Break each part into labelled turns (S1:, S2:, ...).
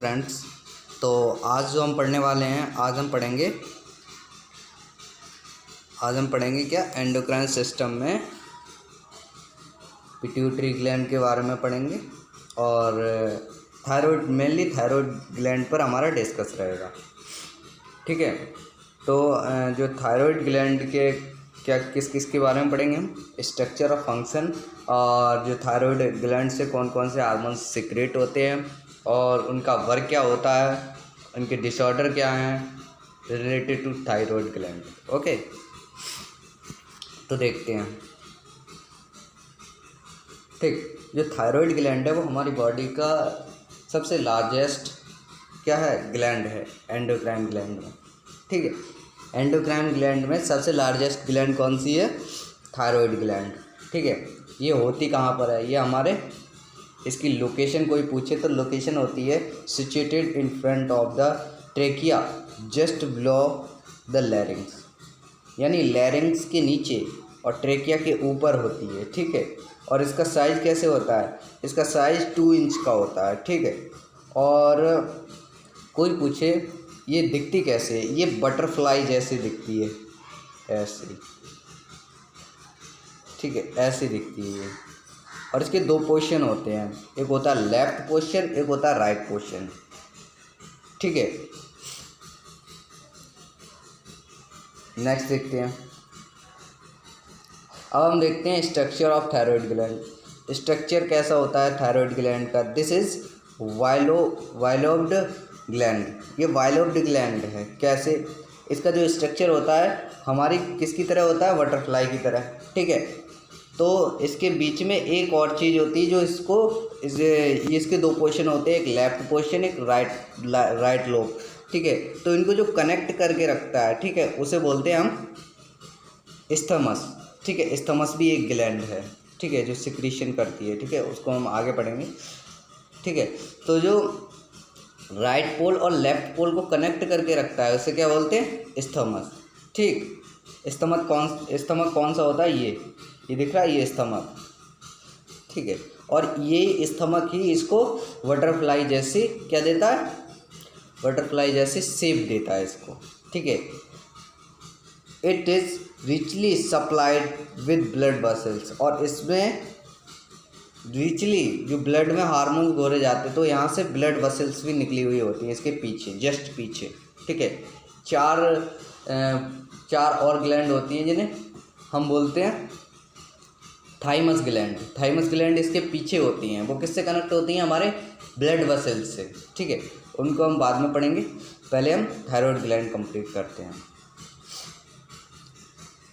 S1: Friends, तो आज जो हम पढ़ने वाले हैं, आज हम पढ़ेंगे क्या एंडोक्राइन सिस्टम में पिट्यूटरी ग्लैंड के बारे में पढ़ेंगे और थायराइड, मेनली थायराइड ग्लैंड पर हमारा डिस्कस रहेगा। ठीक है, तो जो थायराइड ग्लैंड के क्या किस किस के बारे में पढ़ेंगे हम, स्ट्रक्चर और फंक्शन, और जो थायराइड ग्लैंड से कौन कौन से हार्मोन्स सिक्रेट होते हैं और उनका वर्क क्या होता है, उनके डिसऑर्डर क्या हैं related to thyroid gland. Okay, तो देखते हैं। ठीक, जो थायराइड ग्लैंड है वो हमारी बॉडी का सबसे लार्जेस्ट क्या है, ग्लैंड है एंडोक्राइन ग्लैंड में। ठीक है, एंडोक्राइन ग्लैंड में सबसे लार्जेस्ट ग्लैंड कौन सी है, थायराइड ग्लैंड। ठीक है, ये होती कहाँ पर है, ये हमारे इसकी लोकेशन कोई पूछे तो लोकेशन होती है situated in front of the trachea just below the larynx, यानी लैरिंग्स के नीचे और ट्रेकिया के ऊपर होती है। ठीक है, और इसका साइज़ कैसे होता है, इसका साइज़ 2 इंच का होता है। ठीक है, और कोई पूछे ये दिखती कैसे, ये बटरफ्लाई जैसे दिखती है, ऐसे। ठीक है, ऐसे दिखती है ये, और इसके 2 पोर्शन होते हैं, एक होता है लेफ्ट पोर्शन, एक होता है राइट पोर्शन। ठीक है, नेक्स्ट देखते हैं। अब हम देखते हैं structure of thyroid gland. Structure कैसा होता है थायराइड ग्लैंड का, दिस इज वाइलोब्ड ग्लैंड, ये वाइलोब्ड ग्लैंड है। कैसे, इसका जो स्ट्रक्चर होता है हमारी किसकी तरह होता है, बटरफ्लाई की तरह। ठीक है, तो इसके बीच में एक और चीज़ होती है जो इसके 2 पोर्शन होते हैं, एक लेफ्ट पोर्शन, एक राइट लोब। ठीक है, तो इनको जो कनेक्ट करके रखता है, ठीक है, उसे बोलते हैं हम स्थमस। ठीक है, स्थमस भी एक ग्लैंड है, ठीक है, जो सिक्रीशन करती है। ठीक है, उसको हम आगे पढ़ेंगे। ठीक है, तो जो राइट पोल और लेफ्ट पोल को कनेक्ट करके रखता है उसे क्या बोलते हैं, स्थमस। ठीक, स्टमक कौन सा होता है, ये दिख रहा है, ये स्टमक। ठीक है, और ये स्टमक ही इसको बटरफ्लाई जैसे क्या देता है, बटरफ्लाई जैसे शेप देता है इसको। ठीक है, it is richly supplied with blood vessels, और इसमें रिचली जो ब्लड में हार्मोन्स घोरे जाते तो यहाँ से ब्लड वेसल्स भी निकली हुई होती हैं इसके पीछे, जस्ट पीछे। ठीक है, चार और ग्लैंड होती हैं जिन्हें हम बोलते हैं थाइमस ग्लैंड। थाइमस ग्लैंड इसके पीछे होती हैं, वो किससे कनेक्ट होती हैं, हमारे ब्लड वेसल्स से। ठीक है, उनको हम बाद में पढ़ेंगे, पहले हम थायराइड ग्लैंड कंप्लीट करते हैं।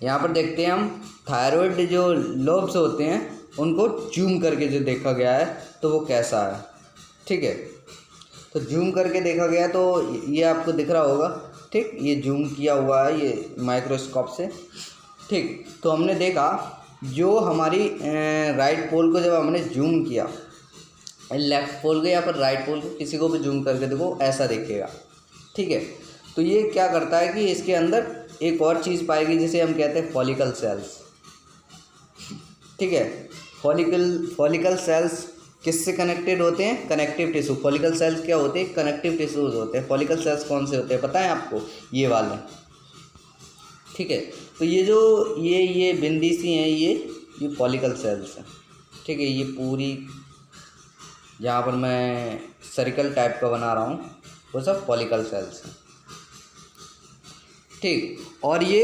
S1: यहाँ पर देखते हैं हम थायराइड जो लोब्स होते हैं उनको जूम करके जो देखा गया है तो वो कैसा है। ठीक है, तो जूम करके देखा गया तो ये आपको दिख रहा होगा। ठीक, ये जूम किया हुआ है ये माइक्रोस्कोप से। ठीक, तो हमने देखा जो हमारी राइट पोल को जब हमने जूम किया, लेफ्ट पोल को या फिर राइट पोल को किसी को भी जूम करके देखो ऐसा दिखेगा। ठीक है, तो ये क्या करता है कि इसके अंदर एक और चीज़ पाएगी जिसे हम कहते हैं फॉलिकल सेल्स। ठीक है, फॉलिकल सेल्स किससे कनेक्टेड होते हैं, कनेक्टिव टिश्यू। फॉलिकल सेल्स क्या होते हैं, कनेक्टिव टिश्यूज होते हैं। फॉलिकल सेल्स कौन से होते हैं पता है आपको, ये वाले। ठीक है, तो ये जो ये बिंदी सी हैं ये फॉलिकल सेल्स हैं। ठीक है, ये पूरी जहाँ पर मैं सर्कल टाइप का बना रहा हूँ वो सब फॉलिकल सेल्स हैं। ठीक, और ये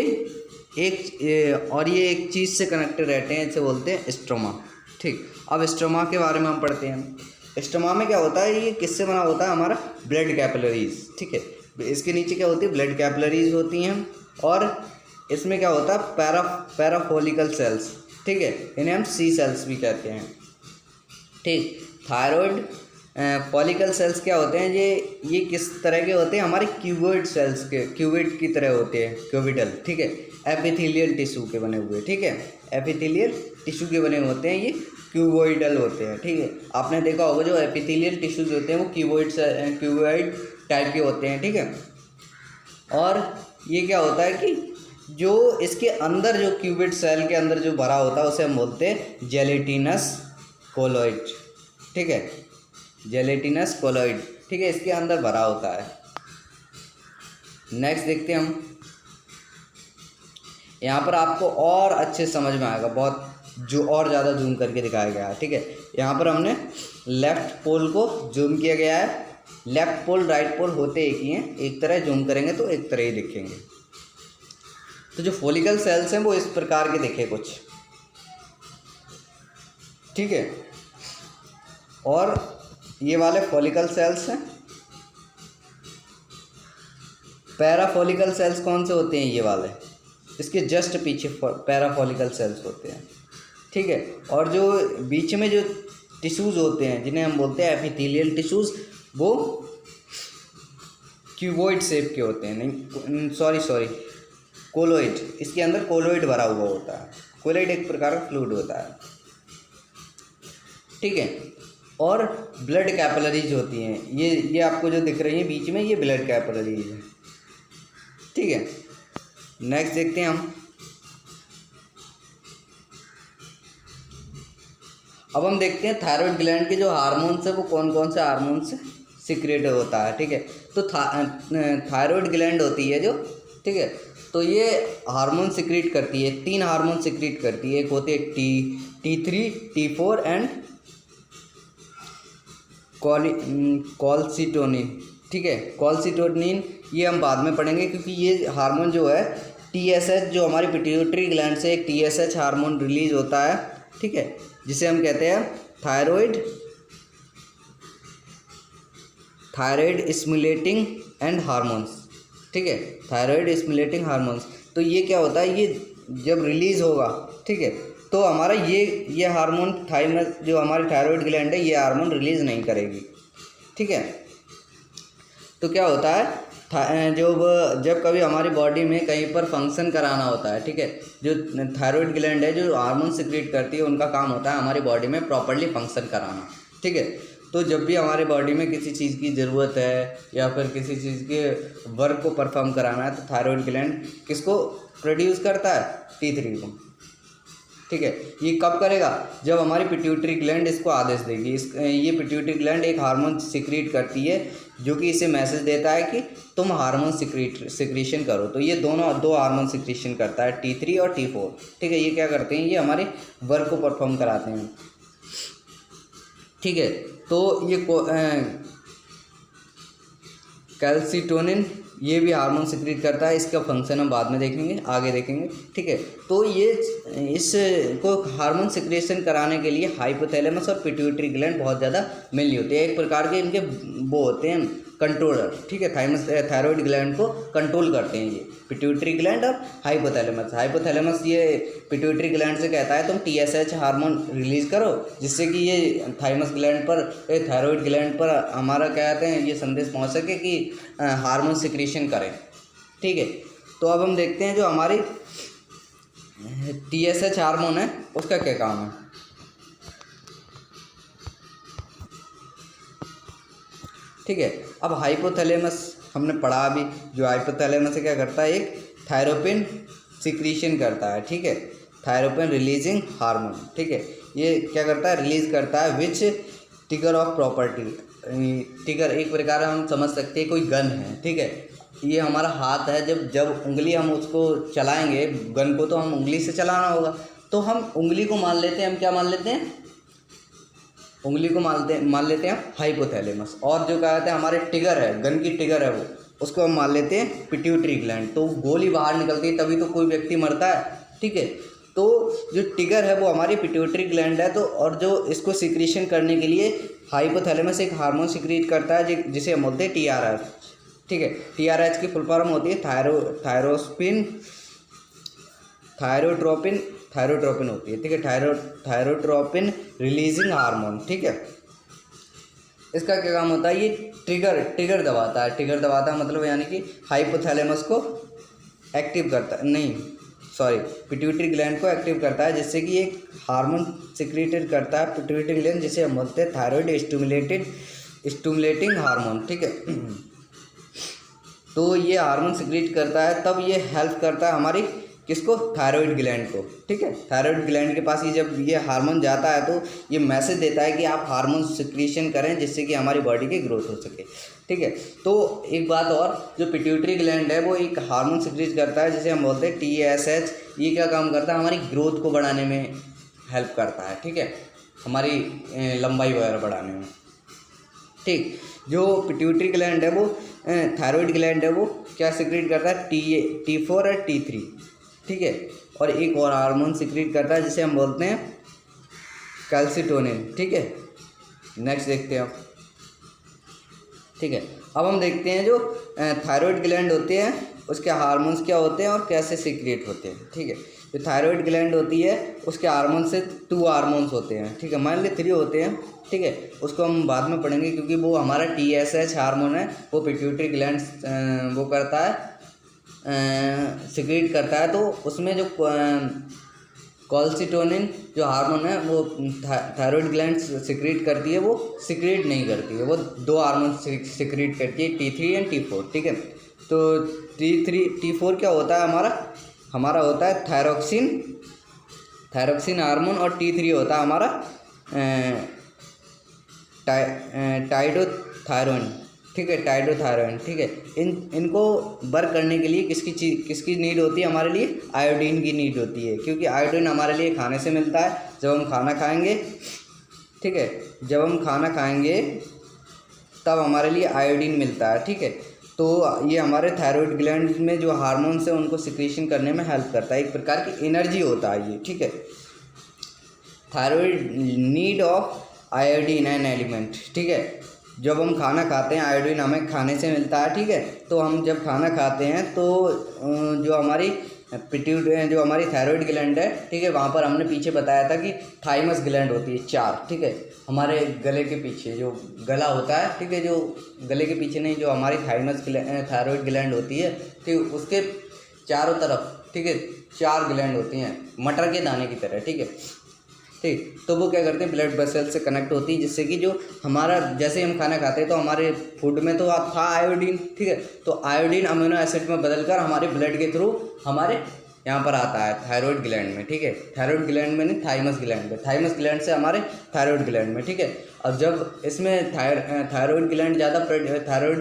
S1: एक चीज़ से कनेक्टेड रहते हैं, इसे बोलते हैं स्ट्रोमा। ठीक, अब स्ट्रोमा के बारे में हम पढ़ते हैं। स्ट्रोमा में क्या होता है, ये किससे बना होता है, हमारा ब्लड कैपिलरीज। ठीक है, इसके नीचे क्या होती है, ब्लड कैपिलरीज होती हैं, और इसमें क्या होता है, पैराफॉलिकल सेल्स। ठीक है, इन्हें हम सी सेल्स भी कहते हैं। ठीक, थायराइड फॉलिकल सेल्स क्या होते हैं, ये किस तरह के होते हैं, हमारे क्यूबॉइड सेल्स के, क्यूबिड की तरह होते हैं, क्यूबिडल। ठीक है, एपिथेलियल टिश्यू के बने हुए। ठीक है, एपिथेलियल टिश्यू के बने होते हैं, ये क्यूबॉइडल होते हैं। ठीक है, आपने देखा होगा जो एपिथेलियल टिश्यूज होते हैं वो क्यूबॉइड टाइप के होते हैं। ठीक है, और ये क्या होता है कि जो इसके अंदर जो क्यूबिड सेल के अंदर जो भरा होता है उसे हम बोलते हैं जेलेटिनस कोलॉइड। ठीक है, जेलेटिनस कोलॉइड। ठीक है, इसके अंदर भरा होता है। नेक्स्ट देखते हैं हम, यहाँ पर आपको और अच्छे समझ में आएगा, बहुत जो और ज़्यादा जूम करके दिखाया गया है। ठीक है, यहाँ पर हमने लेफ़्ट पोल को जूम किया गया है। लेफ़्ट पोल राइट पोल होते एक ही हैं, एक तरह जूम करेंगे तो एक तरह ही दिखेंगे। तो जो फॉलिकल सेल्स हैं वो इस प्रकार के दिखे कुछ, ठीक है। और ये वाले फॉलिकल सेल्स हैं। पैराफॉलिकल सेल्स कौन से होते हैं? ये वाले, इसके जस्ट पीछे पैराफॉलिकल सेल्स होते हैं, ठीक है। और जो बीच में जो टिश्यूज़ होते हैं जिन्हें हम बोलते हैं एपिथेलियल टिश्यूज़, वो क्यूबॉइड शेप के होते हैं। नहीं सॉरी कोलोइड, इसके अंदर कोलोइड भरा हुआ होता है। कोलोइड एक प्रकार का फ्लूइड होता है, ठीक है। और ब्लड कैपिलरीज होती हैं, ये आपको जो दिख रही हैं बीच में, ये ब्लड कैपिलरीज है, ठीक है। नेक्स्ट देखते हैं हम, अब हम देखते हैं थायराइड ग्लैंड के जो हार्मोन्स है वो कौन कौन से हार्मोन्स सीक्रेट होता है, ठीक है। तो थायराइड ग्लैंड होती है जो, ठीक है, तो ये हार्मोन सीक्रेट करती है, 3 हार्मोन सीक्रेट करती है। एक होती है T3, T4 एंड कॉल्सिटोनिन, ठीक है। कॉल्सिटोनिन ये हम बाद में पढ़ेंगे, क्योंकि ये हार्मोन जो है TSH, जो हमारी पिट्यूटरी ग्लैंड से एक TSH हार्मोन रिलीज होता है, ठीक है, जिसे हम कहते हैं थायराइड स्टिमुलेटिंग एंड हार्मोन्स, ठीक है, थायराइड स्टिमुलेटिंग हार्मोन्स। तो ये क्या होता है, ये जब रिलीज़ होगा, ठीक है, तो हमारा ये हार्मोन थाइमस, जो हमारी थायराइड ग्लैंड है, ये हार्मोन रिलीज़ नहीं करेगी, ठीक है। तो क्या होता है, जब कभी हमारी बॉडी में कहीं पर फंक्शन कराना होता है, ठीक है, जो थायराइड ग्लैंड है जो हार्मोन सीक्रेट करती है, उनका काम होता है हमारी बॉडी में प्रॉपर्ली फंक्शन कराना, ठीक है। तो जब भी हमारी बॉडी में किसी चीज़ की ज़रूरत है या फिर किसी चीज़ के वर्क को परफॉर्म कराना है, तो थायराइड ग्लैंड किसको प्रोड्यूस करता है? T3 को, ठीक है। ये कब करेगा? जब हमारी पिट्यूटरी ग्लैंड इसको आदेश देगी। ये पिट्यूटरी ग्लैंड एक हार्मोन सीक्रेट करती है जो कि इसे मैसेज देता है कि तुम हार्मोन सिक्रीशन करो। तो ये दो हार्मोन सिक्रीशन करता है, T3 और T4, ठीक है। ये क्या करते हैं? ये हमारे वर्क को परफॉर्म कराते हैं, ठीक है। तो ये कैल्सिटोनिन ये भी हार्मोन सिक्रीट करता है, इसका फंक्शन हम बाद में देखेंगे, आगे देखेंगे, ठीक है। तो ये इसको हार्मोन सिक्रेशन कराने के लिए हाइपोथैलेमस और पिट्यूटरी ग्लैंड बहुत ज़्यादा मिली होती है। एक प्रकार के इनके वो होते हैं कंट्रोलर, ठीक है। थायराइड ग्लैंड को कंट्रोल करते हैं ये पिट्यूटरी ग्लैंड और हाइपोथैलेमस ये पिट्यूटरी ग्लैंड से कहता है तुम TSH हार्मोन रिलीज करो, जिससे कि ये थायराइड ग्लैंड पर हमारा क्या कहते हैं, ये संदेश पहुंच सके कि हार्मोन सिक्रीशन करें, ठीक है। तो अब हम देखते हैं जो हमारी TSH हार्मोन है उसका क्या काम है। ठीक है, अब हाइपोथैलेमस हमने पढ़ा अभी, जो हाइपोथैलेमस से क्या करता है, एक थायरोपिन सिक्रीशन करता है, ठीक है, थायरोपिन रिलीजिंग हार्मोन, ठीक है। ये क्या करता है? रिलीज करता है विच ट्रिगर ऑफ प्रॉपर्टी। ट्रिगर एक प्रकार हम समझ सकते हैं कोई गन है, ठीक है। ये हमारा हाथ है, जब उंगली हम उसको चलाएंगे गन को, तो हम उंगली से चलाना होगा, तो हम उंगली को मान लेते हैं, हम क्या मान लेते हैं? उंगली को मान लेते हैं हाइपोथैलेमस। और जो कहते हैं हमारे ट्रिगर है, गन की ट्रिगर है, वो उसको हम मान लेते हैं पिट्यूटरी ग्लैंड। तो गोली बाहर निकलती है तभी तो कोई व्यक्ति मरता है, ठीक है। तो जो ट्रिगर है वो हमारी पिट्यूटरी ग्लैंड है। तो और जो इसको सिक्रीशन करने के लिए हाइपोथैलेमस एक हार्मोन सिक्रीट करता है जिसे हम बोलते हैं TRH, ठीक है। TRH की फुल फॉर्म होती है थायरोट्रोपिन होती है, ठीक है, थायरोट्रोपिन रिलीजिंग हार्मोन, ठीक है। इसका क्या काम होता है? ये ट्रिगर दबाता है। ट्रिगर दबाता है मतलब यानी कि हाइपोथैलेमस को एक्टिव करता है, नहीं सॉरी पिट्यूटरी ग्लैंड को एक्टिव करता है, जिससे कि एक हार्मोन सिक्रेटेड करता है पिट्यूटरी ग्लैंड, जिसे हम बोलते हैं थायराइड स्टिमुलेटिंग हार्मोन, ठीक है। तो ये हार्मोन सिक्रेट करता है, तब ये हेल्प करता है हमारी किसको? थायराइड ग्लैंड को। ठीक है, थायराइड ग्लैंड के पास ये जब ये हार्मोन जाता है तो ये मैसेज देता है कि आप हार्मोन सिक्रीशन करें जिससे कि हमारी बॉडी की ग्रोथ हो सके। ठीक है, तो एक बात और, जो पिट्यूटरी ग्लैंड है वो एक हार्मोन सिक्रीट करता है जिसे हम बोलते हैं TSH। ये क्या काम करता है? हमारी ग्रोथ को बढ़ाने में हेल्प करता है। ठीक है, हमारी लंबाई वगैरह बढ़ाने में। ठीक, जो पिट्यूटरी ग्लैंड है वो थायराइड ग्लैंड है वो क्या सिक्रीट करता है? T4 और T3। ठीक है, और एक और हार्मोन सिक्रीट करता है जिसे हम बोलते हैं कैल्सिटोनिन। ठीक है, नेक्स्ट देखते हैं आप। ठीक है, अब हम देखते हैं जो थायराइड ग्लैंड होते हैं उसके हार्मोन्स क्या होते हैं और कैसे सिक्रीट होते हैं। ठीक है, जो थायराइड ग्लैंड होती है उसके हार्मोन से 2 हार्मोन्स होते हैं। ठीक है, मान ली 3 होते हैं। ठीक है, उसको हम बाद में पढ़ेंगे क्योंकि वो हमारा TSH हार्मोन है, वो पिट्यूटरी ग्लैंड वो करता है, सिक्रीट करता है। तो उसमें जो कैल्सिटोनिन जो हार्मोन है वो थायराइड ग्लैंड सिक्रीट करती है, वो सिक्रीट नहीं करती है, वो 2 हार्मोन सिक्रीट करती है, T3 और T4। ठीक है, तो T4 क्या होता है? हमारा होता है थायरोक्सिन हार्मोन, और T3 होता है हमारा टाइडोथायरोन। ठीक है, टाइडोथायरोन। ठीक है, इनको वर्क करने के लिए किसकी नीड होती है? हमारे लिए आयोडीन की नीड होती है, क्योंकि आयोडीन हमारे लिए खाने से मिलता है जब हम खाना खाएंगे। ठीक है, जब हम खाना खाएंगे तब हमारे लिए आयोडीन मिलता है। ठीक है, तो ये हमारे थायराइड ग्लैंड में जो हार्मोन्स हैं उनको सिक्रीशन करने में हेल्प करता है, एक प्रकार की एनर्जी होता है ये। ठीक है, thyroid need of iodine an element. ठीक है, जब हम खाना खाते हैं आयोडीन हमें खाने से मिलता है। ठीक है, तो हम जब खाना खाते हैं तो जो हमारी जो हमारी थायराइड ग्लैंड है, ठीक है, वहाँ पर हमने पीछे बताया था कि थाइमस ग्लैंड होती है 4। ठीक है, हमारे गले के पीछे जो गला होता है, ठीक है, जो गले के पीछे नहीं, जो हमारी थायराइड ग्लैंड होती है, ठीक, उसके चारों तरफ, ठीक है, 4 ग्लैंड होती हैं मटर के दाने की तरह। ठीक है, ठीक, तो वो क्या करते हैं? ब्लड वेसल से कनेक्ट होती है, जिससे कि जो हमारा, जैसे हम खाना खाते हैं तो हमारे फूड में तो था आयोडीन। ठीक है, तो आयोडीन अमीनो एसिड में बदलकर हमारे ब्लड के थ्रू हमारे यहाँ पर आता है थायराइड ग्लैंड में। ठीक है, थायराइड ग्लैंड में नहीं, थाइमस ग्लैंड में, थाइमस ग्लैंड से हमारे थायराइड ग्लैंड में। ठीक है, अब जब इसमें थायराइड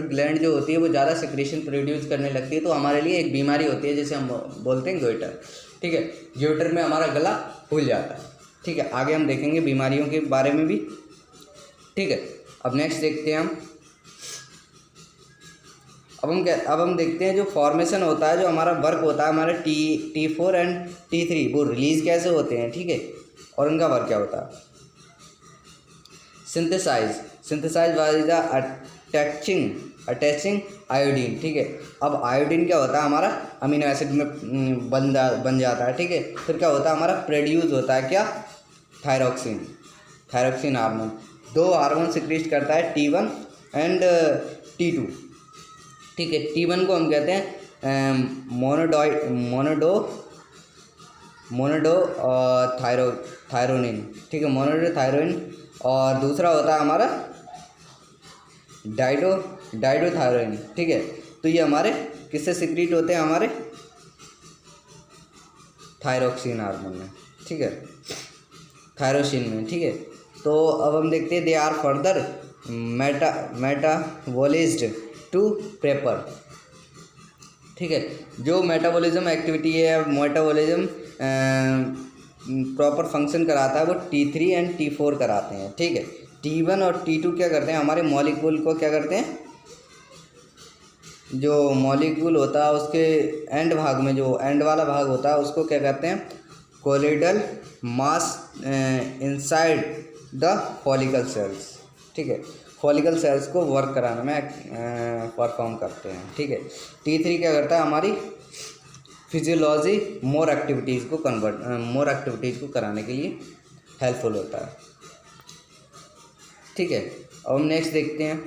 S1: ग्लैंड जो होती है वो ज़्यादा सिक्रीशन प्रोड्यूस करने लगती है, तो हमारे लिए एक बीमारी होती है जिसे हम बोलते हैं गोइटर। ठीक है, गोइटर में हमारा गला फूल जाता है। ठीक है, आगे हम देखेंगे बीमारियों के बारे में भी। ठीक है, अब नेक्स्ट देखते हैं हम। अब हम देखते हैं जो फॉर्मेशन होता है, जो हमारा वर्क होता है, हमारे T4 एंड T3 वो रिलीज कैसे होते हैं। ठीक है, और उनका वर्क क्या होता है? Synthesise by the attaching iodine. ठीक है, अब आयोडीन क्या होता है? हमारा अमीनो एसिड में बन जाता है। ठीक है, फिर क्या होता है? हमारा प्रोड्यूस होता है क्या? Thyroxine hormone. 2 हार्मोन सिक्रीट करता है, T1 एंड T2। ठीक है, T1 को हम कहते हैं मोनोडो थायरोनिन। ठीक है, मोनोडो थायरोनिन, और दूसरा होता है हमारा डाइडोथायरोन। ठीक है, तो ये हमारे किससे सिक्रीट होते हैं? हमारे थायरोक्सिन हार्मोन में। ठीक है, थायरोसिन में। ठीक है, तो अब हम देखते हैं they are further metabolized to prepare. ठीक है, जो मेटाबॉलिज्म एक्टिविटी है, मेटाबॉलिज्म प्रॉपर फंक्शन कराता है, वो T3 एंड T4 कराते हैं। ठीक है, T1 और T2 क्या करते हैं? हमारे मॉलिक्यूल को क्या करते हैं? जो मॉलिक्यूल होता है उसके एंड भाग में, जो एंड वाला भाग होता है, उसको क्या कहते हैं? कोलिडल मास इनसाइड द फॉलिकल सेल्स। ठीक है, फॉलिकल सेल्स को वर्क कराने में परफॉर्म करते हैं। ठीक है, T3 क्या करता है? हमारी फिजियोलॉजी मोर एक्टिविटीज़ को कराने के लिए हेल्पफुल होता है। ठीक है, अब हम नेक्स्ट देखते हैं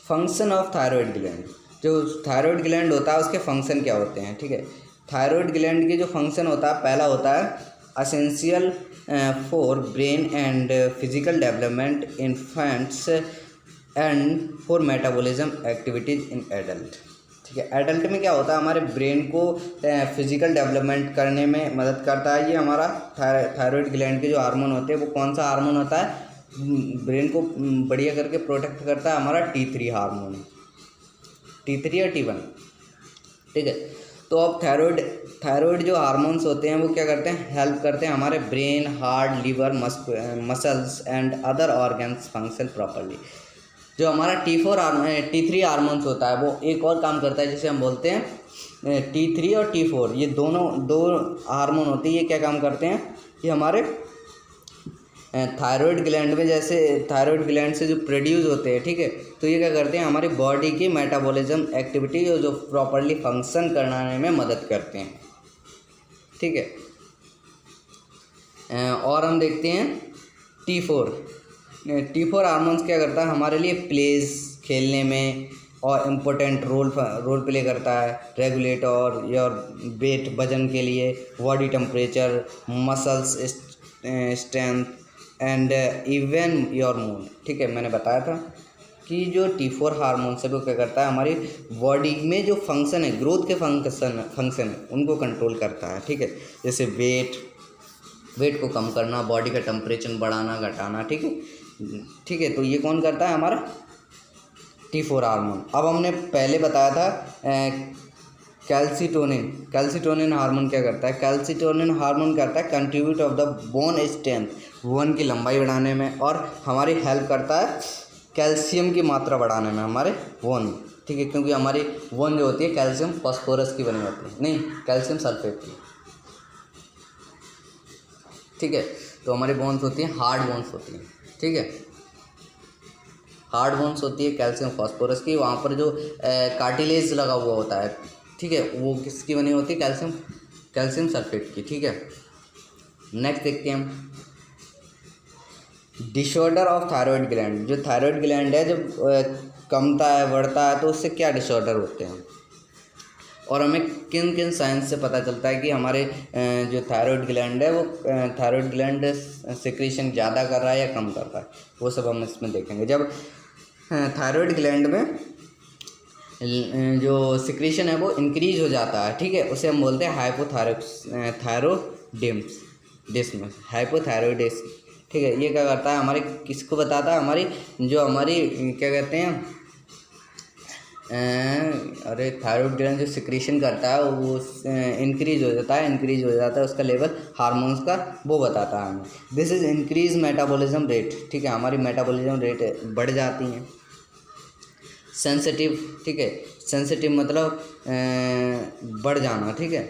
S1: फंक्शन ऑफ थायराइड ग्लैंड। जो थायराइड ग्लैंड होता है उसके फंक्शन क्या होते हैं? ठीक है, थायराइड ग्लैंड के जो फंक्शन होता है, पहला होता है essential for brain and physical development infants and for metabolism activities in adult. ठीक है। एडल्ट में क्या होता है, हमारे ब्रेन को फिजिकल डेवलपमेंट करने में मदद करता है। ये हमारा थायराइड ग्लैंड के जो हार्मोन होते हैं, वो कौन सा हार्मोन होता है, ब्रेन को बढ़िया करके प्रोटेक्ट करता है, हमारा T3 हार्मोन, T3 या T1, ठीक है। तो अब थायराइड जो हार्मोन्स होते हैं वो क्या करते हैं, हेल्प करते हैं हमारे brain, heart, liver, muscles and other organs function properly. जो हमारा T3 हार्मोन्स होता है वो एक और काम करता है, जिसे हम बोलते हैं T3 और T4। ये दो हार्मोन होते हैं, ये क्या काम करते हैं, ये हमारे थायराइड ग्लैंड में, जैसे थायराइड ग्लैंड से जो प्रोड्यूस होते हैं, ठीक है, तो ये क्या करते हैं, हमारी बॉडी की मेटाबॉलिज्म एक्टिविटी जो प्रॉपरली फंक्शन कराने में मदद करते हैं, ठीक है। और हम देखते हैं T4 हार्मोन्स क्या करता है, हमारे लिए प्लेज खेलने में और इम्पोर्टेंट रोल प्ले करता है, रेगुलेट और योर वेट, वजन के लिए, body temperature, muscles strength and even your mood, ठीक है। मैंने बताया था कि जो T4 हार्मोन है वो क्या करता है, हमारी बॉडी में जो फंक्शन है, ग्रोथ के फंक्शन है, उनको कंट्रोल करता है, ठीक है। जैसे वेट को कम करना, बॉडी का टेम्परेचर बढ़ाना घटाना, ठीक है। तो ये कौन करता है, हमारा T4 हार्मोन। अब हमने पहले बताया था कैल्सिटोनिन हार्मोन क्या करता है, कैल्सिटोनिन हार्मोन करता है contribute of the bone strength, bone की लंबाई बढ़ाने में, और हमारी हेल्प करता है कैल्शियम की मात्रा बढ़ाने में हमारे बोन, ठीक है। क्योंकि हमारी बोन जो होती है कैल्शियम फॉस्फोरस की बनी होती है, नहीं, कैल्शियम सल्फेट की, ठीक है। तो हमारी बोन्स होती हैं, हार्ड बोन्स होती हैं, ठीक है, हार्ड बोन्स होती है कैल्शियम फॉस्फोरस की। वहाँ पर जो कार्टिलेज लगा हुआ होता है, ठीक है, वो किसकी बनी होती है, कैल्शियम सल्फेट की, ठीक है। नेक्स्ट देखते हैं हम डिसऑर्डर ऑफ थायराइड ग्लैंड। जो थायराइड ग्लैंड है जब कमता है, बढ़ता है, तो उससे क्या डिसऑर्डर होते हैं, और हमें किन किन साइंस से पता चलता है कि हमारे जो थायराइड ग्लैंड है वो थायराइड ग्लैंड सिक्रीशन ज़्यादा कर रहा है या कम कर रहा है, वो सब हम इसमें देखेंगे। जब थायराइड ग्लैंड में जो सिक्रीशन है वो इंक्रीज हो जाता है, ठीक है, उसे हम बोलते हैं हाइपोथायरॉयडिज्म, ठीक है। ये क्या करता है, हमारे किसको बताता है, हमारी जो हमारी क्या कहते हैं, अरे थायराइड ग्लैंड जो सिक्रीशन करता है वो इंक्रीज हो जाता है उसका लेवल हार्मोन्स का, वो बताता है हमें। This is increase metabolism rate, ठीक है, हमारी मेटाबॉलिज्म रेट बढ़ जाती हैं। सेंसिटिव, ठीक है, सेंसिटिव मतलब बढ़ जाना, ठीक है।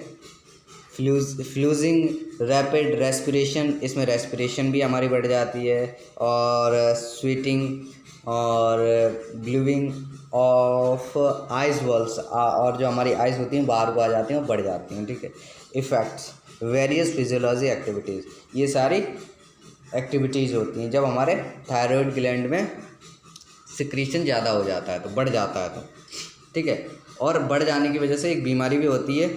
S1: फ्लूजिंग रैपिड रेस्पिरेशन, इसमें रेस्पिरेशन भी हमारी बढ़ जाती है, और स्वीटिंग और ब्लूइंग ऑफ आइज वॉल्स, और जो हमारी आइज़ होती हैं बाहर को आ जाती हैं और बढ़ जाती हैं, ठीक है। इफ़ेक्ट्स वेरियस फिजियोलॉजी एक्टिविटीज़, ये सारी एक्टिविटीज़ होती हैं जब हमारे थायराइड ग्लैंड में सिक्रीशन ज़्यादा हो जाता है, तो बढ़ जाता है, तो ठीक है। और बढ़ जाने की वजह से एक बीमारी भी होती है,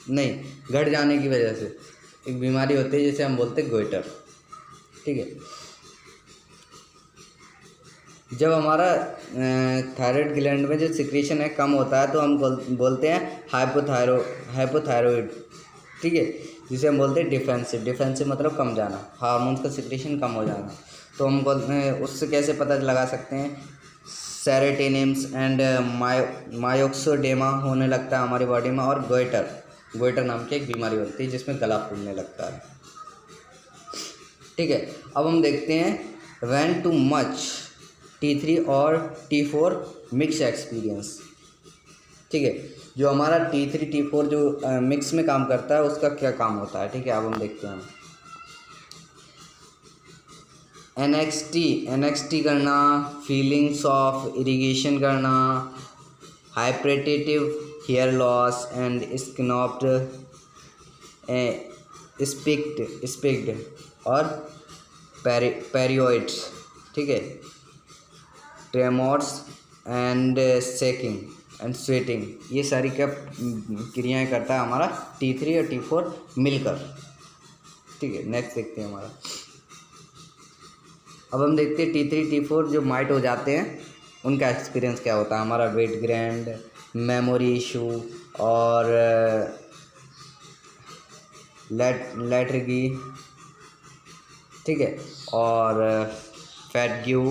S1: नहीं, घट जाने की वजह से एक बीमारी होती है जिसे हम बोलते हैं गोइटर, ठीक है। जब हमारा थायराइड ग्लैंड में जो सिक्रीशन है कम होता है तो हम बोलते हैं हाइपोथायरॉइड, ठीक है, जिसे हम बोलते हैं डिफेंसिव मतलब कम जाना, हार्मोन्स का सिक्रीशन कम हो जाना। तो हम बोलते हैं, उससे कैसे पता लगा सकते हैं, सेरोटोनिन्स एंड मायोक्सोडेमा होने लगता है हमारी बॉडी में, और गोइटर नाम की एक बीमारी होती है जिसमें गला फूलने लगता है, ठीक है। अब हम देखते हैं व्हेन टू मच T3 और T4 मिक्स एक्सपीरियंस, ठीक है। जो हमारा T3 T4 जो मिक्स में काम करता है उसका क्या काम होता है, ठीक है। अब हम देखते हैं NXT करना, फीलिंग्स ऑफ इरिगेशन करना, हाइपरेटेटिव हेयर लॉस एंड स्किनॉप्ड स्पिक्ड और पेरियोइड्स, ठीक है, ट्रेमोर्स एंड शेकिंग एंड स्वेटिंग, ये सारी क्या क्रियाएं करता है हमारा T3 और T4 मिलकर, ठीक है। नेक्स्ट देखते हैं हमारा, अब हम देखते हैं T3 T4 जो माइट हो जाते हैं उनका एक्सपीरियंस क्या होता है, हमारा वेट ग्रैंड, मेमोरी इशू और लेटर्गी, ठीक है, और fatigue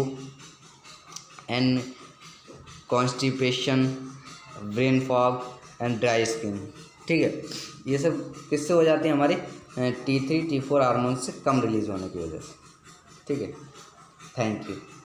S1: and constipation, brain fog and dry skin, ठीक है। ये सब किससे हो जाती है, हमारे T3 T4 हार्मोन से कम रिलीज होने की वजह से, ठीक है। Thank you.